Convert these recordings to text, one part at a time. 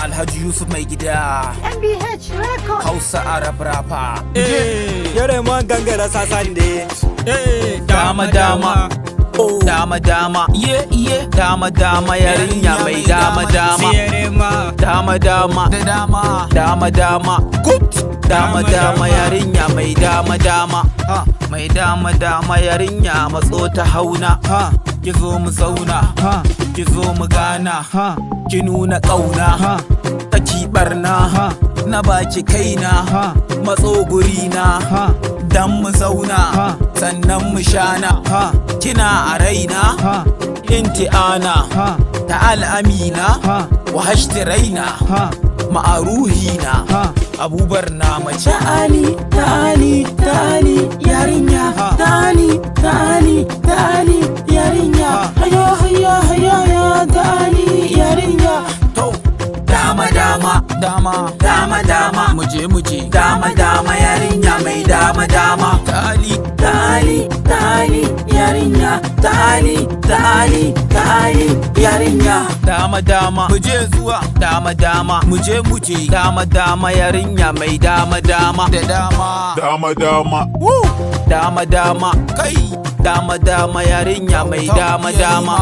Alhaji Yusuf mai gida MBH Record Hausa Arab Rapper Yariman gangara sasande Dama Dama Dama Dama Dama Dama Yarinya mai Dama Dama Dama Dama Dama Dama Dama Dama Yarinya mai Dama Dama mai Dama Dama Yarinya matso ta hauna ki zo mu zauna ki zo mu gana ki nuna ƙauna ta kibarna na baki kaina matso gurina dan mu zauna sannan mu shana kina a raina inti ana ta al'amina wa hashti raina ma'aruhina abubar na mace ali tali tali yarinya tali tali tali yarinya haya haya haya ya tali yarinya to dama dama dama dama dama muje dama dama yarinya mai dama dama tali tali tali yarinya tali tali tali yarinya dama dama muje zuwa dama dama muje dama dama yarinya mai dama dama da dama dama dama kai dama dama yarinya mai dama dama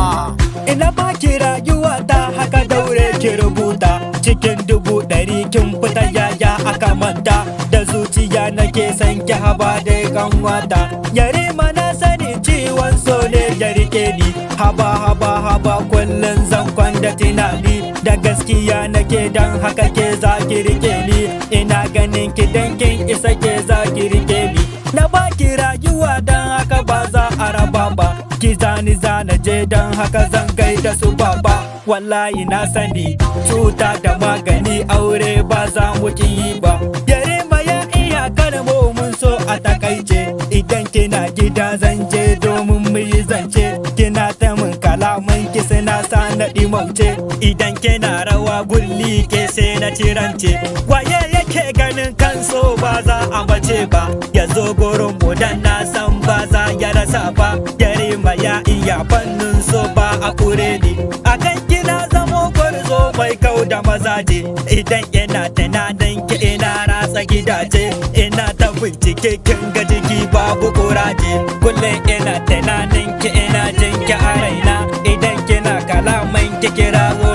ina baki rayuwa ta haka daure ki rubuta cikin 100 kin fita yaya aka manta da zuciya nake san ki haba da kanwata Yarima na sani ciwon so ne ya rike ni haba kullun zan kwanda tunani da gaskiya nake dan haka ke za ki rike ni ina ganin ki dan kin isa ke za ki rike ni na baki rayuwa dan haka ba za a raba ba ki zani zana je dan haka zan gaida su baba wallahi na sani cuta da magani aure ba za mu yi ba Yarima ya iya kalmo mun so a takaice idan kina gida zan je domin mu yi zance kina ta mun kalaman ki suna sa na dimauce idan kina rawa gulli ke sai na cirance waye yake ganin kan so ba za a mace ba ya zo gurin mu dan na san ba za ya rasa ba Yarima ya iya fannin so ba a kure ni akan kina zamo gwarzo mai kau da mazaje idan ina tunanin ki ina ratsa gidaje ina ta bincike kin ga jiki babu kuraje kullum ina tunanin ki ina jin ki a raina idan kina kalaman ki kirawo